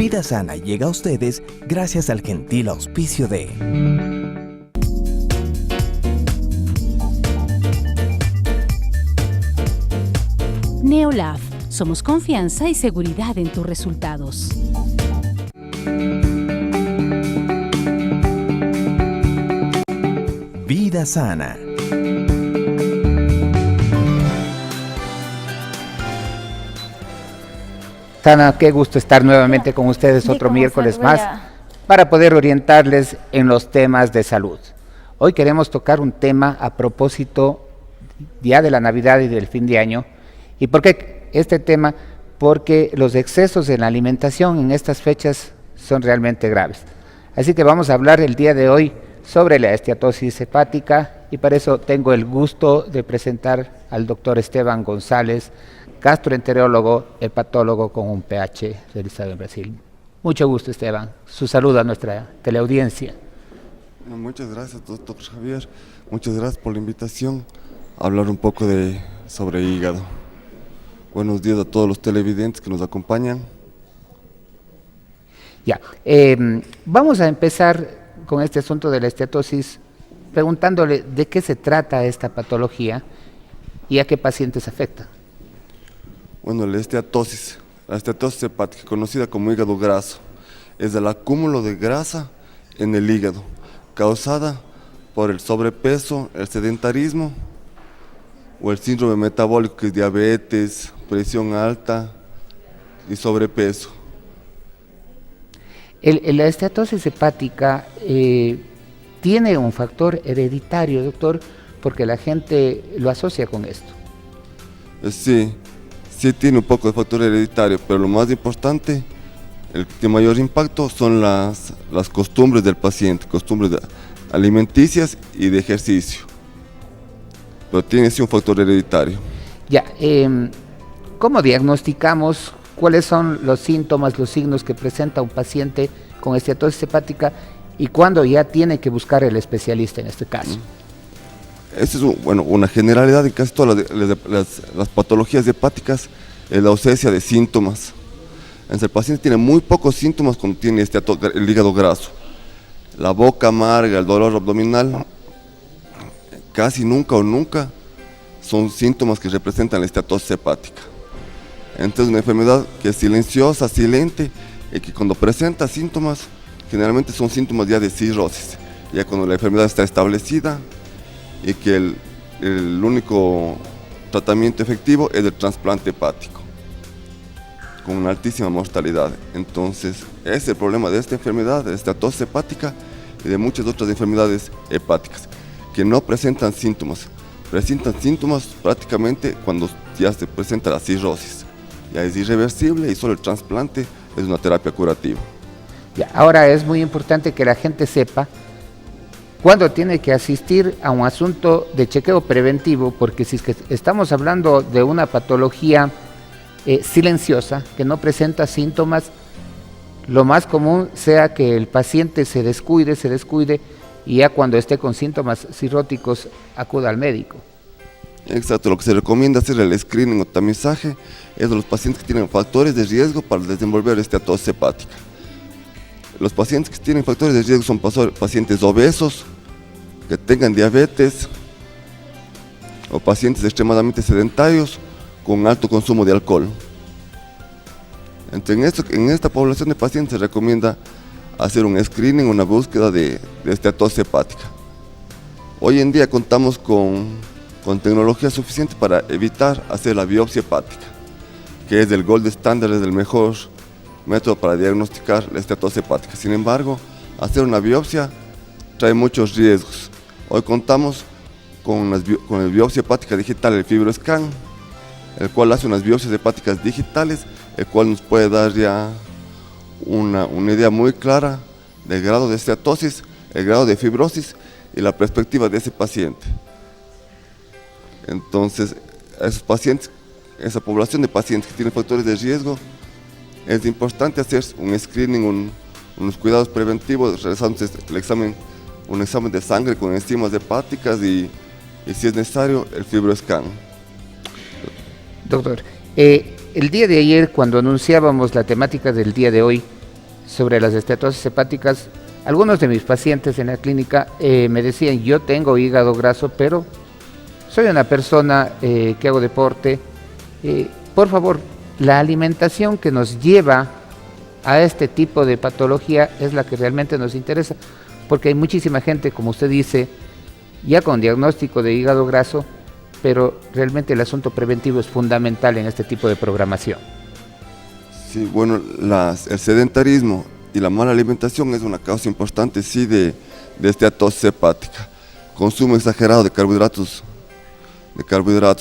Vida Sana llega a ustedes gracias al gentil auspicio de Neolab, somos confianza y seguridad en tus resultados. Vida Sana. Tana, qué gusto estar nuevamente con ustedes otro miércoles más para poder orientarles en los temas de salud. Hoy queremos tocar un tema a propósito ya de la Navidad y del fin de año. ¿Y por qué este tema? Porque los excesos en la alimentación en estas fechas son realmente graves. Así que vamos a hablar el día de hoy sobre la esteatosis hepática y para eso tengo el gusto de presentar al doctor Esteban González, gastroenterólogo, hepatólogo con un PH realizado en Brasil. Mucho gusto, Esteban. Su saludo a nuestra teleaudiencia. Bueno, muchas gracias, doctor Javier. Muchas gracias por la invitación a hablar un poco sobre hígado. Buenos días a todos los televidentes que nos acompañan. Ya, vamos a empezar con este asunto de la esteatosis preguntándole de qué se trata esta patología y a qué pacientes afecta. Bueno, la esteatosis hepática, conocida como hígado graso, es el acúmulo de grasa en el hígado, causada por el sobrepeso, el sedentarismo o el síndrome metabólico, que es diabetes, presión alta y sobrepeso. La esteatosis hepática tiene un factor hereditario, doctor, porque la gente lo asocia con esto. Sí tiene un poco de factor hereditario, pero lo más importante, el de mayor impacto, son las costumbres del paciente, costumbres alimenticias y de ejercicio. Pero tiene sí un factor hereditario. Ya, ¿cómo diagnosticamos cuáles son los síntomas, los signos que presenta un paciente con esteatosis hepática y cuándo ya tiene que buscar el especialista en este caso? Esa es una generalidad en casi todas las patologías hepáticas, es la ausencia de síntomas. Entonces, el paciente tiene muy pocos síntomas cuando tiene el hígado graso. La boca amarga, el dolor abdominal, casi nunca son síntomas que representan la esteatosis hepática. Entonces, una enfermedad que es silenciosa, silente, y que cuando presenta síntomas, generalmente son síntomas ya de cirrosis, ya cuando la enfermedad está establecida y que el único tratamiento efectivo es el trasplante hepático, con una altísima mortalidad. Entonces, ese es el problema de esta enfermedad, de esta esteatosis hepática y de muchas otras enfermedades hepáticas, que no presentan síntomas prácticamente cuando ya se presenta la cirrosis. Ya es irreversible y solo el trasplante es una terapia curativa. Ya, ahora es muy importante que la gente sepa cuándo tiene que asistir a un asunto de chequeo preventivo, porque si es que estamos hablando de una patología silenciosa, que no presenta síntomas, lo más común sea que el paciente se descuide y ya cuando esté con síntomas cirróticos acuda al médico. Exacto, lo que se recomienda hacer el screening o tamizaje es de los pacientes que tienen factores de riesgo para desenvolver esteatosis hepática. Los pacientes que tienen factores de riesgo son pacientes obesos, que tengan diabetes, o pacientes extremadamente sedentarios con alto consumo de alcohol. Entonces, en esta población de pacientes se recomienda hacer un screening, una búsqueda de esteatosis hepática. Hoy en día contamos con tecnología suficiente para evitar hacer la biopsia hepática, que es el gold standard, es el mejor método para diagnosticar la esteatosis hepática. Sin embargo, hacer una biopsia trae muchos riesgos. Hoy contamos con el biopsia hepática digital, el FibroScan, el cual hace unas biopsias hepáticas digitales, el cual nos puede dar ya una idea muy clara del grado de esteatosis, el grado de fibrosis y la perspectiva de ese paciente. Entonces, a esos pacientes, esa población de pacientes que tienen factores de riesgo, es importante hacer un screening, unos cuidados preventivos, realizándose un examen de sangre con enzimas hepáticas y si es necesario, el FibroScan. Doctor, el día de ayer, cuando anunciábamos la temática del día de hoy, sobre las esteatosis hepáticas. Algunos de mis pacientes en la clínica me decían, yo tengo hígado graso, pero soy una persona que hago deporte. Por favor, la alimentación que nos lleva a este tipo de patología es la que realmente nos interesa, porque hay muchísima gente, como usted dice, ya con diagnóstico de hígado graso, pero realmente el asunto preventivo es fundamental en este tipo de programación. Sí, bueno, el sedentarismo y la mala alimentación es una causa importante, sí, de esteatosis hepática. Consumo exagerado de carbohidratos,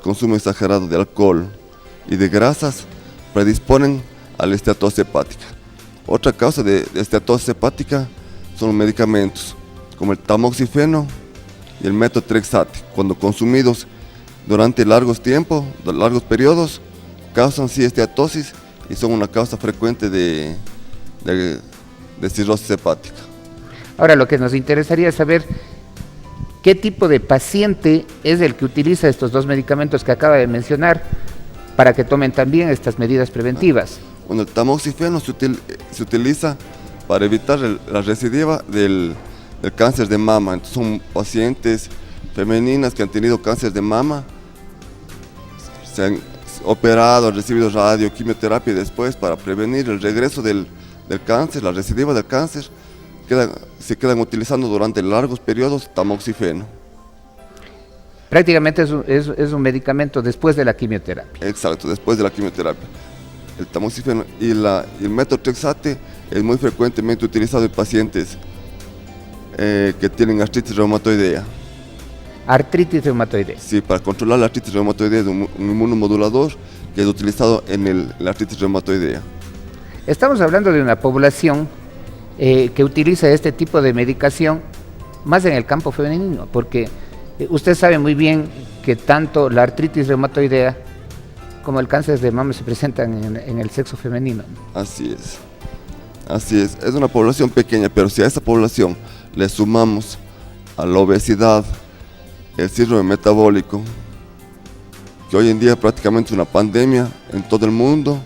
consumo exagerado de alcohol y de grasas predisponen a la esteatosis hepática. Otra causa de esteatosis hepática son los medicamentos, como el tamoxifeno y el metotrexate. Cuando consumidos durante largos periodos, causan sí esteatosis y son una causa frecuente de cirrosis hepática. Ahora, lo que nos interesaría es saber qué tipo de paciente es el que utiliza estos dos medicamentos que acaba de mencionar para que tomen también estas medidas preventivas. Bueno, el tamoxifeno se utiliza para evitar la recidiva del cáncer de mama. Entonces son pacientes femeninas que han tenido cáncer de mama, se han operado, han recibido radio, quimioterapia y después para prevenir el regreso del cáncer, la recidiva del cáncer, se quedan utilizando durante largos periodos tamoxifeno. Prácticamente es un medicamento después de la quimioterapia. Exacto, después de la quimioterapia. El tamoxifeno y el metotrexate es muy frecuentemente utilizado en pacientes que tienen artritis reumatoidea. Artritis reumatoidea. Sí, para controlar la artritis reumatoidea es un inmunomodulador que es utilizado en la artritis reumatoidea. Estamos hablando de una población que utiliza este tipo de medicación más en el campo femenino, porque usted sabe muy bien que tanto la artritis reumatoidea como el cáncer de mama se presentan en el sexo femenino. Así es. Es una población pequeña, pero si a esa población le sumamos a la obesidad, el síndrome metabólico, que hoy en día prácticamente es una pandemia en todo el mundo,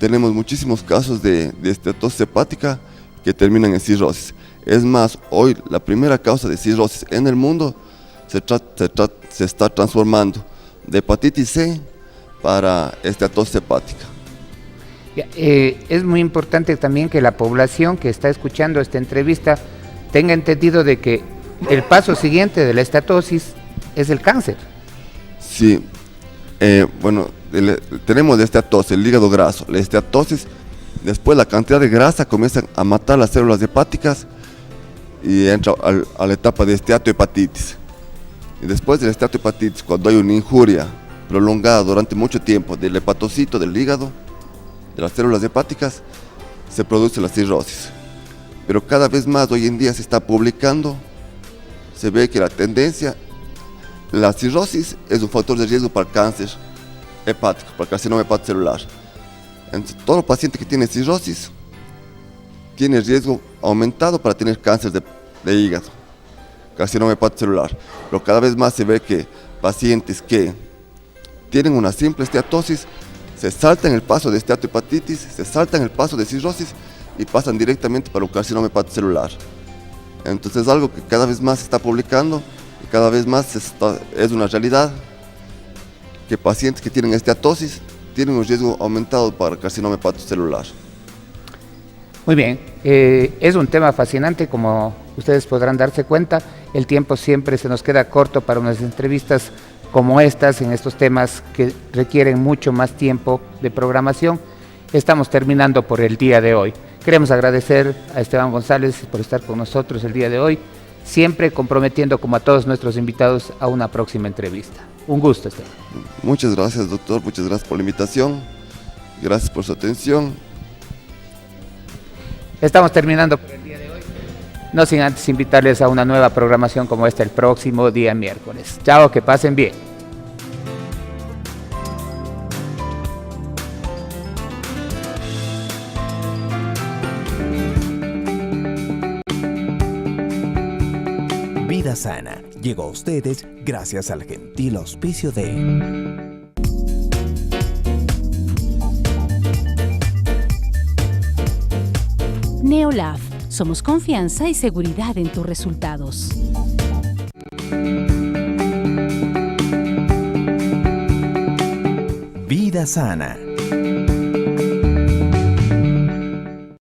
tenemos muchísimos casos de esteatosis hepática que terminan en cirrosis. Es más, hoy la primera causa de cirrosis en el mundo se está transformando de hepatitis C para esteatosis hepática. Es muy importante también que la población que está escuchando esta entrevista tenga entendido de que el paso siguiente de la esteatosis es el cáncer. Sí, tenemos la esteatosis, el hígado graso. La esteatosis, después la cantidad de grasa comienza a matar las células hepáticas y entra a la etapa de esteatohepatitis. Y después de la esteatohepatitis, cuando hay una injuria prolongada durante mucho tiempo del hepatocito del hígado, de las células hepáticas, se produce la cirrosis. Pero cada vez más hoy en día se está publicando, se ve que la cirrosis es un factor de riesgo para el cáncer hepático, para el carcinoma hepatocelular. Entonces, todo paciente que tiene cirrosis tiene riesgo aumentado para tener cáncer de hígado, carcinoma hepatocelular. Pero cada vez más se ve que pacientes que tienen una simple esteatosis se saltan el paso de esteatohepatitis, se saltan el paso de cirrosis y pasan directamente para un carcinoma hepatocelular. Entonces es algo que cada vez más se está publicando y cada vez más es una realidad que pacientes que tienen esteatosis tienen un riesgo aumentado para el carcinoma hepatocelular. Muy bien, es un tema fascinante, como ustedes podrán darse cuenta. El tiempo siempre se nos queda corto para unas entrevistas como estas, en estos temas que requieren mucho más tiempo de programación. Estamos terminando por el día de hoy. Queremos agradecer a Esteban González por estar con nosotros el día de hoy, siempre comprometiendo, como a todos nuestros invitados, a una próxima entrevista. Un gusto, Esteban. Muchas gracias, doctor. Muchas gracias por la invitación. Gracias por su atención. Estamos terminando por el día de hoy, no sin antes invitarles a una nueva programación como esta el próximo día miércoles. Chao, que pasen bien. Vida Sana llegó a ustedes gracias al gentil auspicio de Neolaf, somos confianza y seguridad en tus resultados. Vida sana.